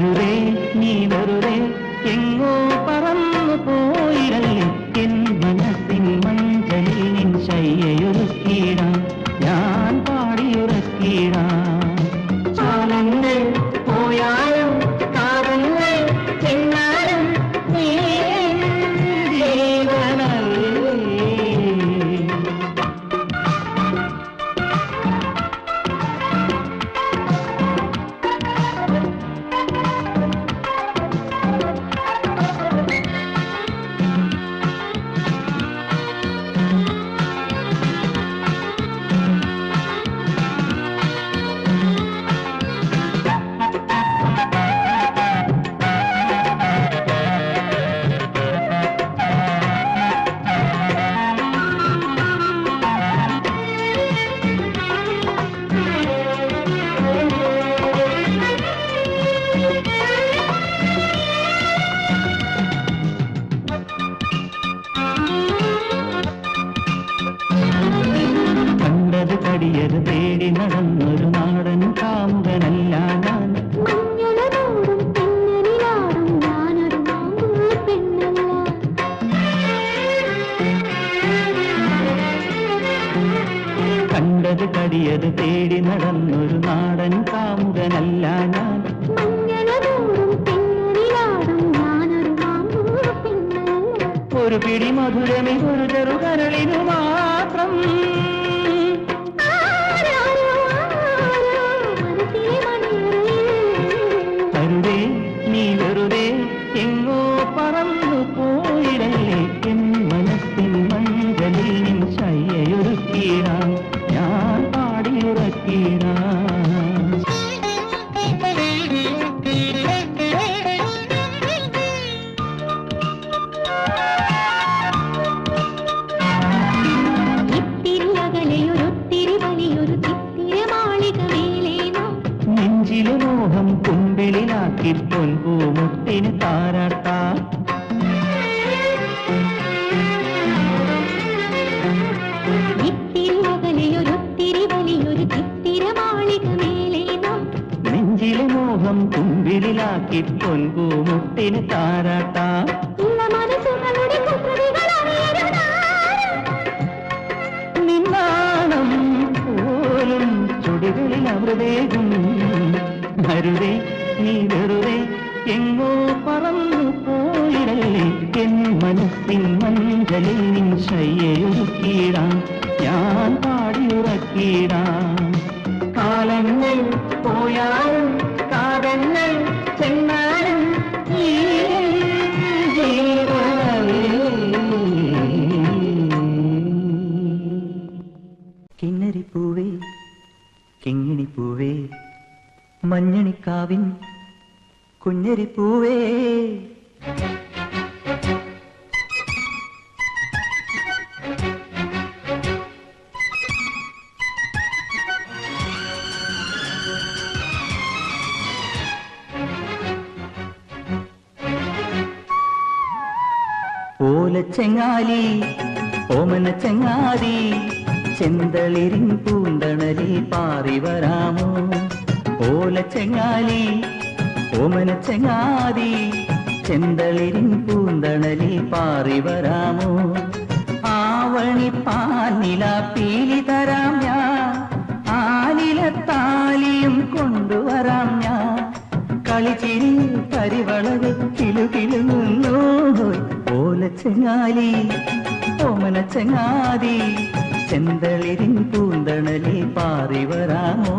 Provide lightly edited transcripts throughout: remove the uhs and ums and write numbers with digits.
അരുതേ നീ വെറുതെ എങ്ങോ പറന്നു പോയിരല്ലേ എൻ മനസ്സിൻ മഞ്ചലിൽ നിൻ ശയ്യയൊരുക്കിയിടാം ഞാൻ പാടിയുറക്കിയിടാം കാലങ്ങൾ പോയാലും കാലങ്ങൾ ചെന്നാലും നീ ജീവനല്ലേ കടിയത് തേടി നടന്നൊരു നാടൻ കാമുകനല്ല ഞാൻ കണ്ടത് കടിയത് തേടി നടന്നൊരു നാടൻ കാമുകനല്ല ഞാൻ ഒരു പിടി മധുരമി ഒരു ചെറുകരളിനു മാത്രം അരുതേ നീ വെറുതെ എങ്ങോ പറന്നു പോയിരല്ലേ എൻ മനസ്സിൻ മഞ്ചലിൽ നിൻ ശയ്യയൊരുക്കിയിടാം ഞാൻ പാടിയുറക്കിയിടാം നെഞ്ചിലെ മോഹം കുമ്പിളിലാക്കി പൊൻപൂമുട്ടിന് താരാട്ടാം നെഞ്ചിലെ മോഹം കുമ്പിളിലാക്കി പൊൻപൂമുട്ടിന് താരാട്ടാം നിന്നാണം പോലും ചുടികളിൽ അമൃതേകും അരുതേ നീ വെറുതെ എങ്ങോ പറന്നു പോയിടല്ലേ എൻ മനസ്സിൻ മഞ്ചലിൽ നിൻ ശയ്യയൊരുക്കിയിടാം ഞാൻ പാടിയുറക്കിയിടാം കാലങ്ങൾ പോയാലും കാലങ്ങൾ ചെന്നാലും ഈ കിന്നരിപ്പൂവേ കിങ്ങിണിപ്പൂവേ മഞ്ഞണിക്കാവിൻ കുഞ്ഞരിപ്പൂവേ ഓലച്ചെങ്ങാലി ഓമന ചെങ്ങാതി ചെന്തളിരിൻ പൂന്തണലിൽ പാറി വരാമോ ഓലച്ചെങ്ങാലി ഓമന ചെങ്ങാതി ചെന്തളിരിൻ പൂന്തണലിൽ പാറി വരാമോ ആവണി പാനില പീലി തരാം ഞാൻ ആലിലത്താലിയും കൊണ്ടുവരാം ഞാൻ കളിച്ചിരി പരിവളവ് കിലുകിലുന്നു ഓലച്ചെങ്ങാലി ഓമന ചെങ്ങാതി ചെന്തളിരിൻ പൂന്തണലിൽ പാറി വരാമോ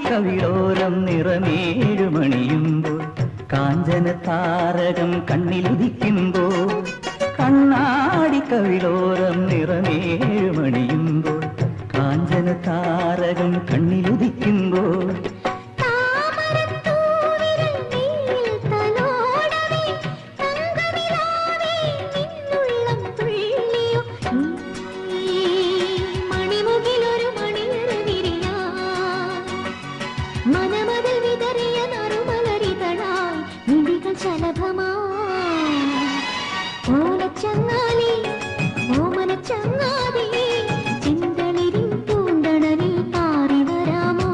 കവിളോരം നിറമേഴുമണിയുമ്പോൾ കാഞ്ചന താരകം കണ്ണിലുദിക്കുമ്പോൾ കണ്ണാടി കവിളോരം നിറമേഴുമണിയുമ്പോൾ കാഞ്ചന താരകം കണ്ണിലുദിക്കുമ്പോൾ ചങ്ങാലി ഓമന ചങ്ങാതി ചിന്തളിരിൻ പൂന്തണലിൽ പാറി വരാമോ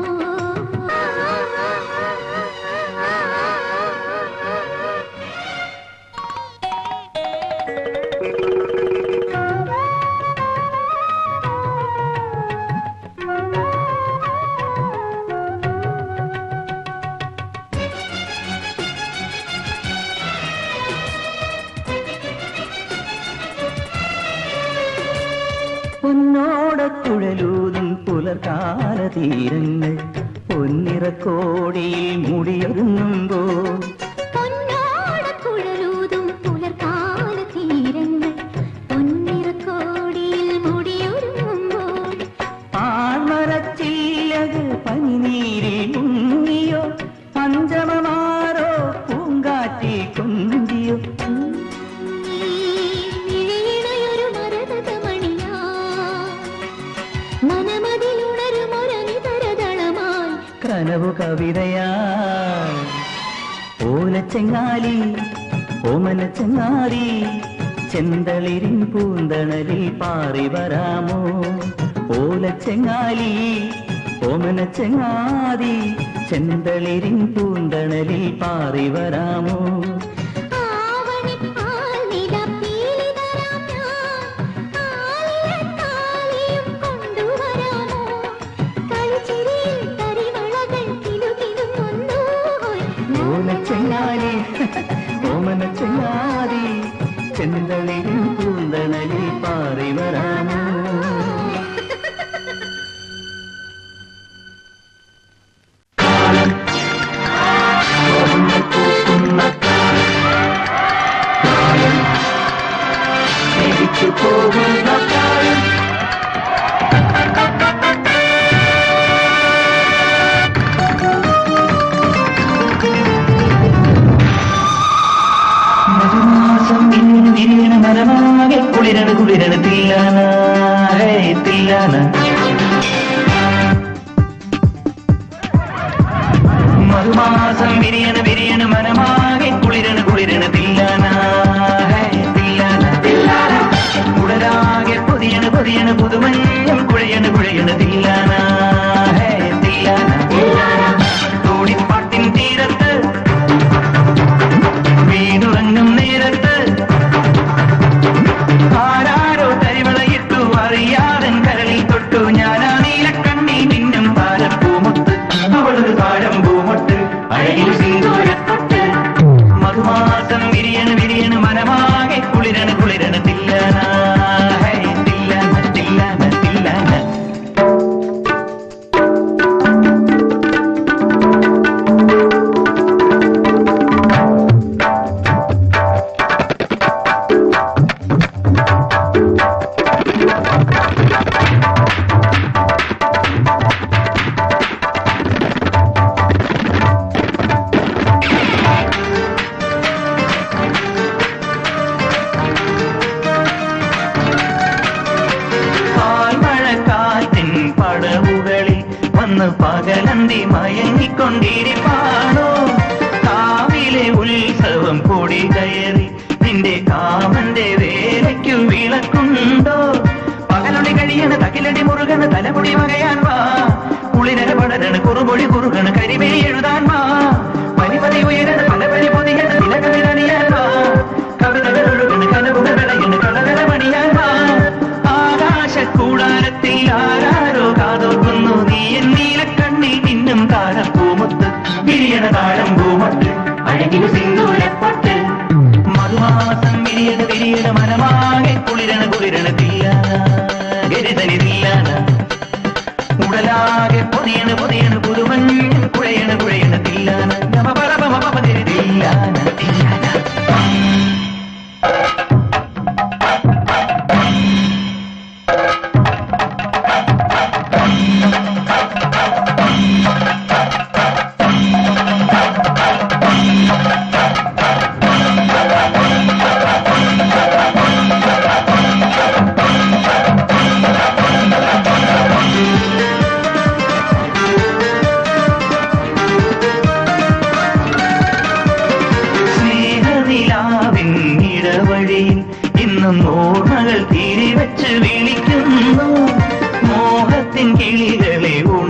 പൊന്നോടക്കുഴലൂതും പുലർകാല തീരങ്ങൾ പൊന്നിറക്കോടിയിൽ മുടിയൊരുങ്ങുമ്പോൾ പൊന്നോടക്കുഴലൂതും പുലർകാല തീരങ്ങൾ പൊന്നിറക്കോടിയിൽ മുടിയൊരുങ്ങുമ്പോൾ പാഴ്മരച്ചില്ലത് പനിനീരിൽ മുങ്ങിയോ പഞ്ചമമാരോ പൂങ്കാറ്റി കൊഞ്ചിയോ കനവു കവിതയാ ഓലച്ചെങ്ങാലി ഓമന ചങ്ങാതി ചെന്തളിരിൻ പൂന്തണലിൽ പാറി വരാമോ ഓലച്ചെങ്ങാലി ഓമന ചങ്ങാതി ചെന്തളിരിൻ പൂന്തണലിൽ പാറി വരാമോ ചെങ്ങാലി ഓമന ചങ്ങാതി ചെന്തളിരിൻ പൂന്തണലിൽ പാറി വരാമോ പോകുന്ന കാലം മരമാകെ കുളിരണ കുളിരണ തില്ലാന തില്ലാന മറുമാസം വിരിയണ വിരിയണ മനമാകെ കുളിരണ കുളിരണ തില്ലാന തില്ലാന കുടലാകെ പൊതിയണ പൊതിയണ പുതുമഞ്ഞം കുഴയണ കുഴയണ തില്ലാന തില്ലാന തോടിപ്പാട്ടിൻ തീരത്ത് വീടുറങ്ങും നേരത്ത് ആരാരോ തരിവളയിട്ടു അറിയാതൻ കരളിൽ തൊട്ടു ഞാനാ നീലക്കണ്ണി മിന്നും താരപ്പൂമുട്ട് അവളൊരു താഴമ്പൂമൊട്ട് അഴകിൽ സിന്ദൂരത്തൊട്ട് മധുമാസം വിരിയണ വിരിയണ മനമാകെ കുളിരണ കുളിരണ തില്ലാന തില്ലാന തില്ലാന തില്ലാന പകലന്തി മയങ്ങിക്കൊണ്ടിരിപ്പാണോ കാവിലെ ഉത്സവം കൂടി കയറി നിന്റെ കാമന്റെ വേലയ്ക്കു വിളക്കുണ്ടോ പകലൊടി കഴിയണ തകിലടി മുറുകണ തലമുടി വകയാൻ വാ കുളിരന പടരണ കുറുപൊടി കുറുകണ കരിവേലി എഴുതാൻ വാ പനിപതി ഉയരണ പലപരി പൊതിയണ തിലകമിരണിയാൻ വാ കവിതകൾ ഒഴുകണ കനവുകൾ വിളയണ കളകല മണിയാൻ വാ ആകാശക്കൂടാരത്തിൽ ആരാരോ കാതോക്കുന്നു നീ എന്നീലക്കണ്ണിൽ നിന്നും താഴമ്പൂമുത്ത് വിരിയണ താഴമ്പൂമൊട്ട് അഴകിന് സിന്ദൂരപ്പൊട്ട് മധുമാസം വിരിയണ വിരിയണ മനമാകെ കുളിരണ കുളിരണത്തിൽ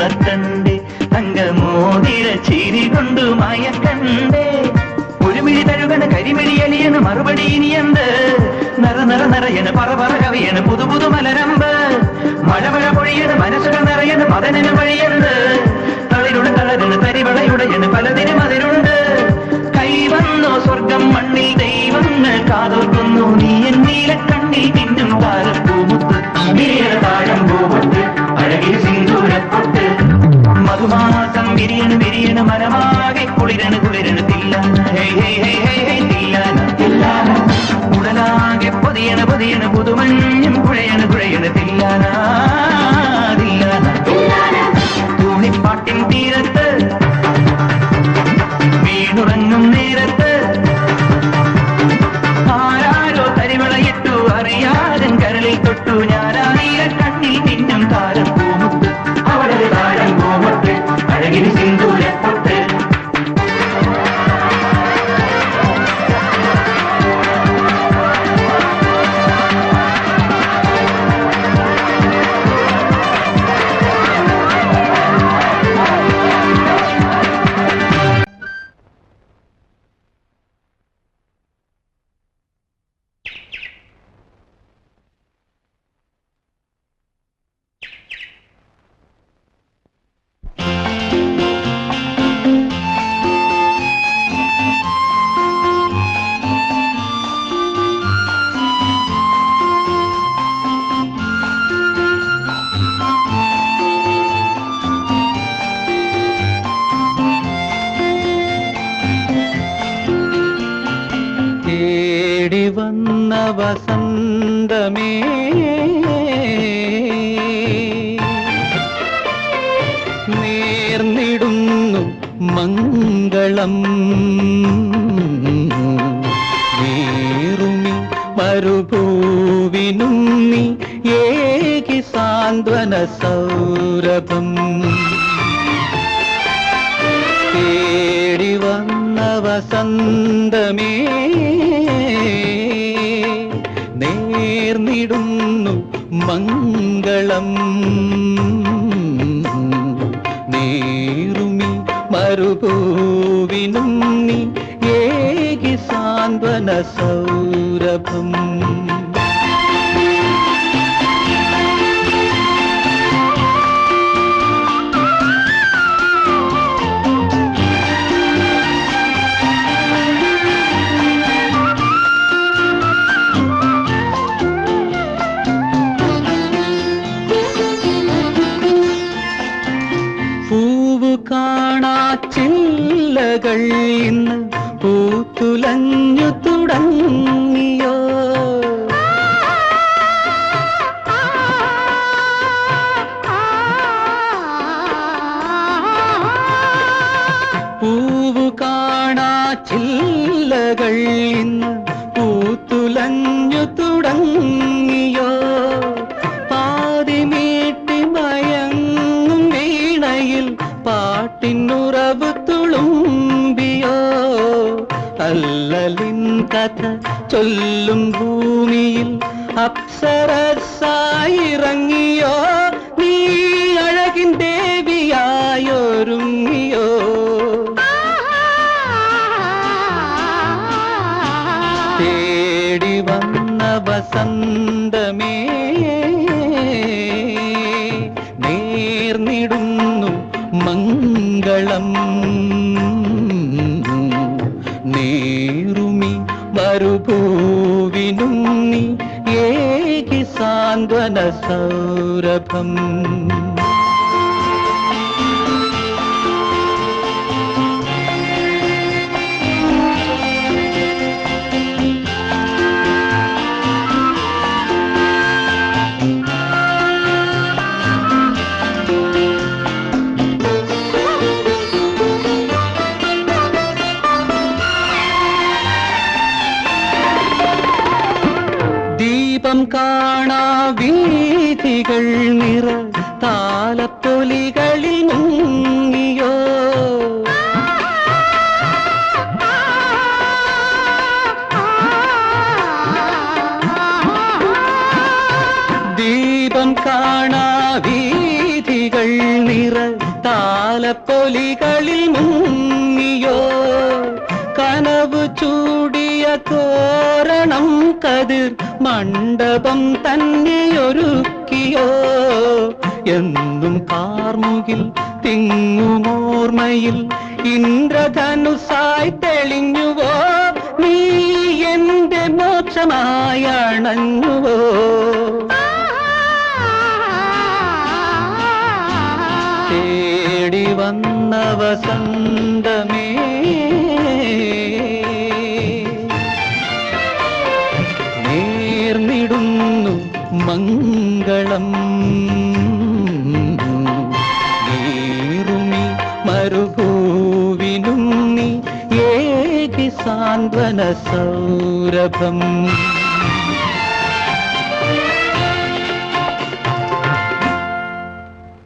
ഉണർത്തണ്ടേ തങ്കമോതിര ചിരി കൊണ്ടു മയക്കണ്ടേ ഒരു മിഴി തഴുകണ കരിമിഴി അലിയണ് മറുപടി ഇനിയന്ത് നിറ നിറ നിറയണ് പറ പറ കവിയണ് പുതു പുതു മലരമ്പ് മഴ മഴ പൊഴിയണ് മനസ്സുകൾ നിറയണ് മദനന് വഴിയന്ത് തളിരുട തളരണ് തരിവളയുടയണ് പലതിനും അതിരുണ്ട് കൈവന്നോ സ്വർഗം മണ്ണിൽ ദൈവങ്ങൾ കാതോർക്കുന്നു നീ എൻ നീലക്കണ്ണിൽ പിന്നും താരപ്പൂമുത്ത് താഴം പൂമുത്ത് അഴകിൽ സിന്ദൂരപ്പൊട്ട് മധുമാസം വിരിയണ് വിരിയണ് മനമാകെ കുളിരണ് കുളിരണ് തില്ലാന തില്ലാന ഉടലാകെ പൊതിയണ് പൊതിയണ് പുതുമഞ്ഞും കുഴയണ് കുഴയണ് തില്ലാന തൂണിപ്പാട്ടിൻ തീരത്ത് വീണുറങ്ങും നേരത്ത് ആരാരോ തരിവളയിട്ടു അറിയാതൻ കരളിൽ തൊട്ടു ഞാനായ കണ്ണിൽ പിന്നും താരം പൂമുത്ത് അവളത് താരം പൂമുത്ത് അഴകിൽ സിന്ദൂരപ്പൊട്ട് വസന്തമേ നേർന്നിടുന്നു മംഗളം നേറുമി മരുഭൂവിനും നീ ഏകി സാന്ത്വന സൗരഭം തേടി വന്ന വസന്തമേ നേർന്നിടുന്നു മംഗളം നേറുമി മരുഭൂവിനും നീ ഏകി സാന്ത്വന സൗരഭം ചില്ലകൾ ഇന്ന് പൂത്തുലഞ്ഞു തുടങ്ങിയോ പൂവു കാണാ ചില്ലകൾ ഇന്ന് പൂത്തുലഞ്ഞു തുടങ്ങിയോ പാതിമീട്ടി മയങ്ങും വീണയിൽ പാട്ടിനുറവ് തുളുമ്പിയോ അല്ലലിൻ കഥ ചൊല്ലും ഭൂമിയിൽ അപ്സരസായിറങ്ങിയോ നീ അഴകിൻ ദേവിയായൊരുങ്ങിയോ തേടി വന്ന വസന്തമേ നേർന്നിടുന്നു മംഗളം നേറുമി മരുഭൂവിനും നീ ഏകി സാന്ത്വന സൗരഭം ദീപം കാണാ വീഥികൾ നിറ താലപ്പൊലികളിൽ മുങ്ങിയോ ദീപം കാണാ വീഥികൾ നിറ നിറ താലപ്പൊലികളിൽ മുങ്ങിയോ കനവ് ചൂടിയ തോരണം കതിർ മണ്ഡപം തന്നെയൊരുക്കിയോ എന്നും കാർമുകിൽ തിങ്ങുമോർമ്മയിൽ ഇന്ദ്രധനുസായി തെളിഞ്ഞുവോ നീ എന്റെ മോക്ഷമായണഞ്ഞുവോ തേടി വന്ന വസന്തമേ നേർന്നിടുന്നു മംഗളം നീറുമി മരുഭൂവിനും നീ ഏകി സാന്ത്വന സൗരഭം